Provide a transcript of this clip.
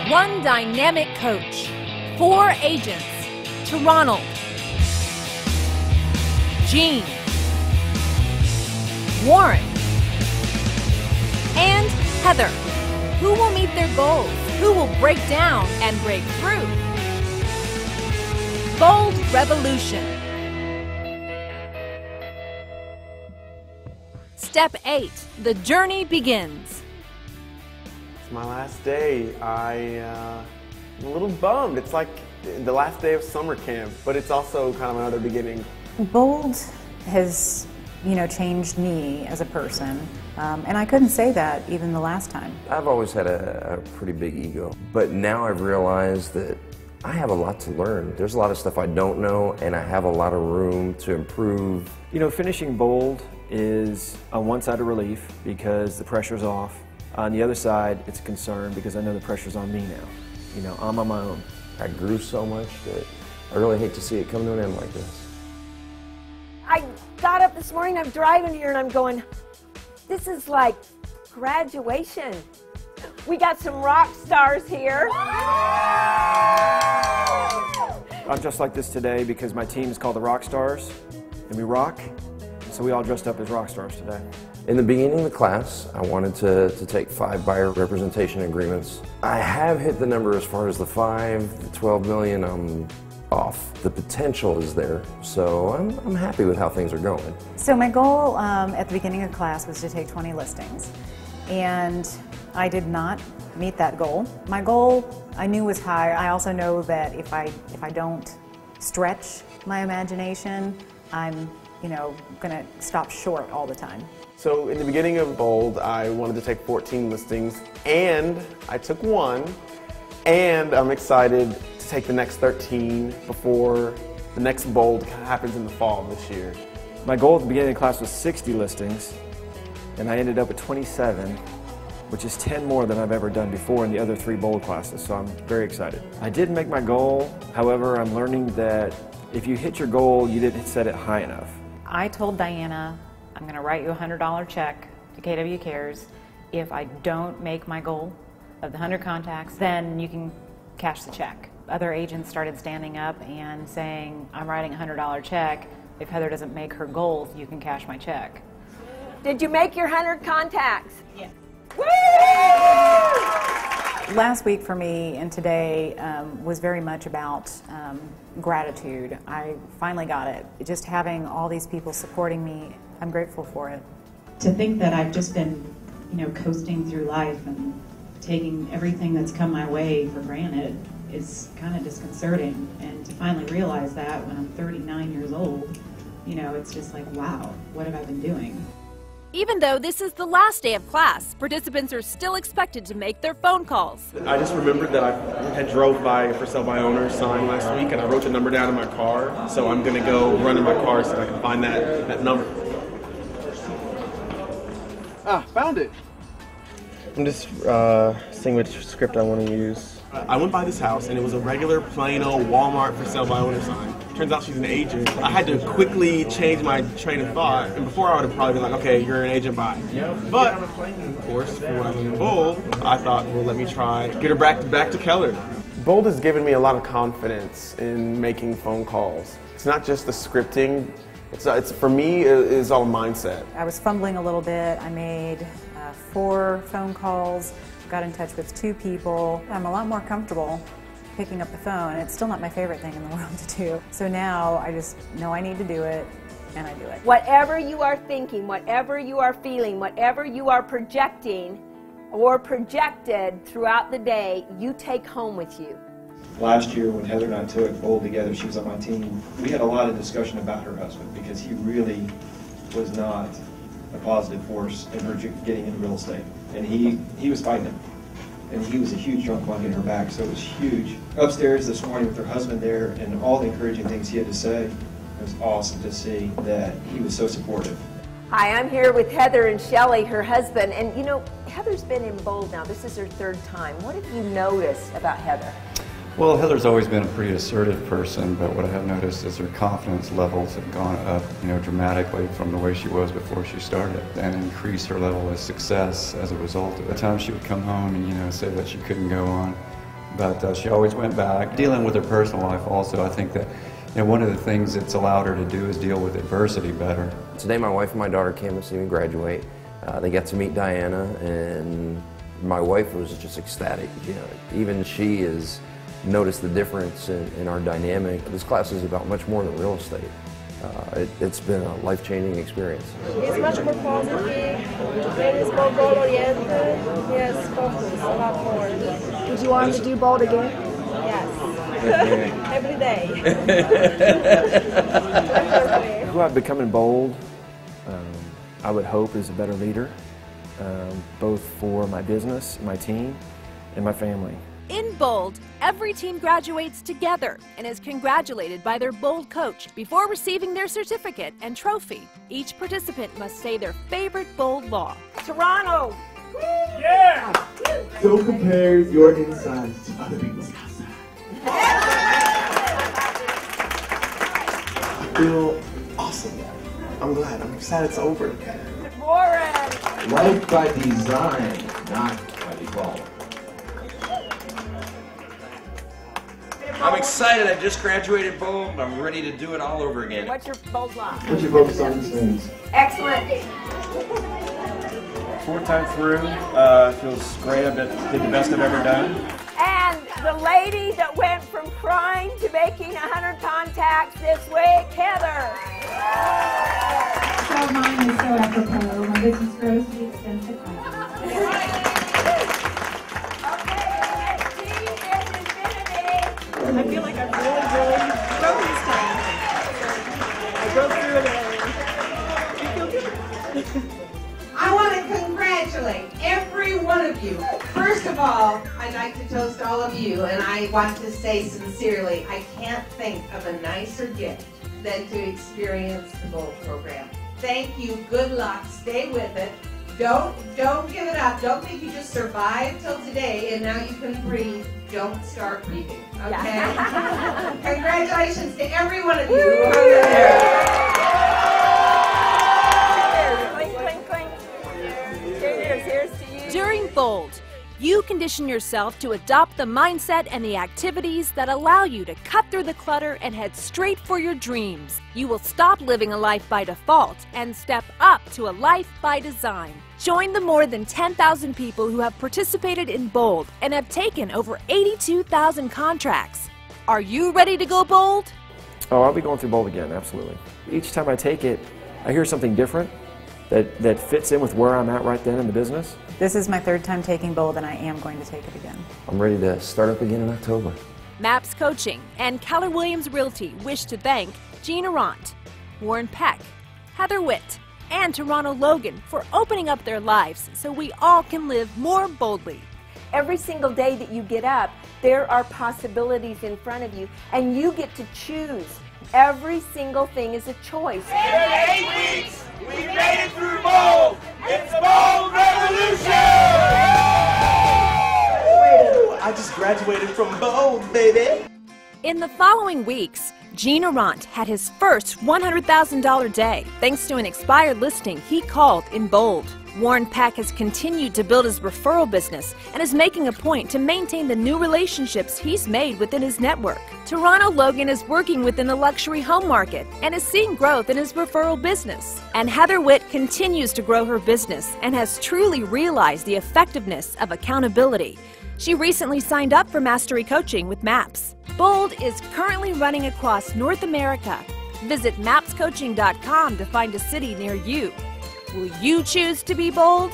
One dynamic coach, 4 agents to Ronald, Jean, Warren, and Heather. Who will meet their goals? Who will break down and break through? Bold Revolution. Step 8, the journey begins. It's my last day. I'm a little bummed. It's like the last day of summer camp, but it's also kind of another beginning. Bold has, changed me as a person, and I couldn't say that even the last time. I've always had a pretty big ego, but now I've realized that I have a lot to learn. There's a lot of stuff I don't know, and I have a lot of room to improve. Finishing Bold is on one side a relief because the pressure's off. On the other side, it's a concern because I know the pressure's on me now. I'm on my own. I grew so much that I really hate to see it come to an end like this. I got up this morning, I'm driving here, and I'm going, this is like graduation. We got some rock stars here. I'm just like this today because my team is called the Rock Stars, and we rock, so we all dressed up as rock stars today. In the beginning of the class, I wanted to take 5 buyer representation agreements. I have hit the number as far as the 5, the 12 million, I'm off. The potential is there, so I'm happy with how things are going. So my goal at the beginning of class was to take 20 listings, and I did not meet that goal. My goal I knew was high. I also know that if I don't stretch my imagination, I'm gonna stop short all the time. So in the beginning of Bold, I wanted to take 14 listings, and I took 1, and I'm excited to take the next 13 before the next Bold happens in the fall of this year. My goal at the beginning of the class was 60 listings, and I ended up at 27, which is 10 more than I've ever done before in the other 3 Bold classes, so I'm very excited. I did make my goal, however, I'm learning that if you hit your goal, you didn't set it high enough. I told Diana, I'm going to write you a $100 check to KW Cares. If I don't make my goal of the 100 contacts, then you can cash the check. Other agents started standing up and saying, I'm writing a $100 check. If Heather doesn't make her goal, you can cash my check. Did you make your 100 contacts? Yes. Woo! Last week for me and today was very much about gratitude. I finally got it. Just having all these people supporting me, I'm grateful for it. To think that I've just been, coasting through life and taking everything that's come my way for granted is kind of disconcerting. And to finally realize that when I'm 39 years old, it's just like, wow, what have I been doing? Even though this is the last day of class, participants are still expected to make their phone calls. I just remembered that I had drove by a for sale by owner sign last week, and I wrote the number down in my car, so I'm going to go run in my car so that I can find that number. Found it. I'm just seeing which script I want to use. I went by this house, and it was a regular, plain old Walmart for sale by owner sign. Turns out she's an agent. I had to quickly change my train of thought, and before I would have probably been like, okay, you're an agent, bye. But, of course, when I was in Bold, I thought, well, let me try, get her back to Keller. Bold has given me a lot of confidence in making phone calls. It's not just the scripting. It's for me, it's all mindset. I was fumbling a little bit. I made 4 phone calls, got in touch with 2 people. I'm a lot more comfortable picking up the phone. It's still not my favorite thing in the world to do. So now I just know I need to do it, and I do it. Whatever you are thinking, whatever you are feeling, whatever you are projecting or projected throughout the day, you take home with you. Last year when Heather and I took Bold together, she was on my team, we had a lot of discussion about her husband because he really was not a positive force in her getting into real estate. And he was fighting it. And he was a huge drunk monkey in her back, so it was huge. Upstairs this morning with her husband there and all the encouraging things he had to say, it was awesome to see that he was so supportive. Hi, I'm here with Heather and Shelley, her husband, and Heather's been in Bold now. This is her 3rd time. What have you noticed about Heather? Well, Heather's always been a pretty assertive person, but what I have noticed is her confidence levels have gone up, dramatically from the way she was before she started, and increased her level of success as a result of it. At times she would come home and, say that she couldn't go on but she always went back. Dealing with her personal life also, I think that one of the things it's allowed her to do is deal with adversity better. Today my wife and my daughter came to see me graduate. They got to meet Diana, and my wife was just ecstatic. Even she has noticed the difference in our dynamic. This class is about much more than real estate. It's been a life-changing experience. He's much more positive, and he's more goal-oriented. He has focus a lot more. Would you want him to do bold again? Yes. Every day. Who I've become in Bold, I would hope is a better leader, both for my business, my team, and my family. In Bold, every team graduates together and is congratulated by their Bold coach before receiving their certificate and trophy. Each participant must say their favorite Bold law. Toronto! Yeah! Don't compare your insides to other people's outsides. I feel awesome. I'm glad. I'm excited it's over. Warren! Life by design, not by default. I'm excited. I just graduated Bold, and I'm ready to do it all over again. What's your Bold law? What's your focus on these things? Excellent. 4th time through, feels great. I did the best I've ever done. And the lady that went from crying to making 100 contacts this week, Heather. So mine is so apropos. My business grows to the extent of I feel like I'm really broke this time. I broke through it and I feel good. I want to congratulate every one of you. First of all, I'd like to toast all of you, and I want to say sincerely, I can't think of a nicer gift than to experience the Bold program. Thank you, good luck, stay with it. Don't give it up. Don't think you just survived till today and now you can breathe. Don't start breathing, okay? Yeah. Congratulations to every one of you who are there. Clink, clink, clink. Here's to you. During Bold, you condition yourself to adopt the mindset and the activities that allow you to cut through the clutter and head straight for your dreams. You will stop living a life by default and step up to a life by design. Join the more than 10,000 people who have participated in Bold and have taken over 82,000 contracts. Are you ready to go bold? Oh, I'll be going through Bold again, absolutely. Each time I take it, I hear something different that fits in with where I'm at right then in the business. This is my 3rd time taking Bold, and I am going to take it again. I'm ready to start up again in October. MAPSCoaching and Keller Williams Realty wish to thank Gina Ront, Warren Peck, Heather Witt, and Toronto Logan for opening up their lives so we all can live more boldly. Every single day that you get up, there are possibilities in front of you, and you get to choose. Every single thing is a choice. In 8 weeks, we made it through Bold. It's Bold Revolution! I just graduated from Bold, baby. In the following weeks, Gina Ront had his first $100,000 day thanks to an expired listing he called in Bold. Warren Peck has continued to build his referral business and is making a point to maintain the new relationships he's made within his network. Toronto Logan is working within the luxury home market and is seeing growth in his referral business. And Heather Witt continues to grow her business and has truly realized the effectiveness of accountability. She recently signed up for Mastery Coaching with MAPS. Bold is currently running across North America. Visit MAPSCoaching.com to find a city near you. Will you choose to be bold?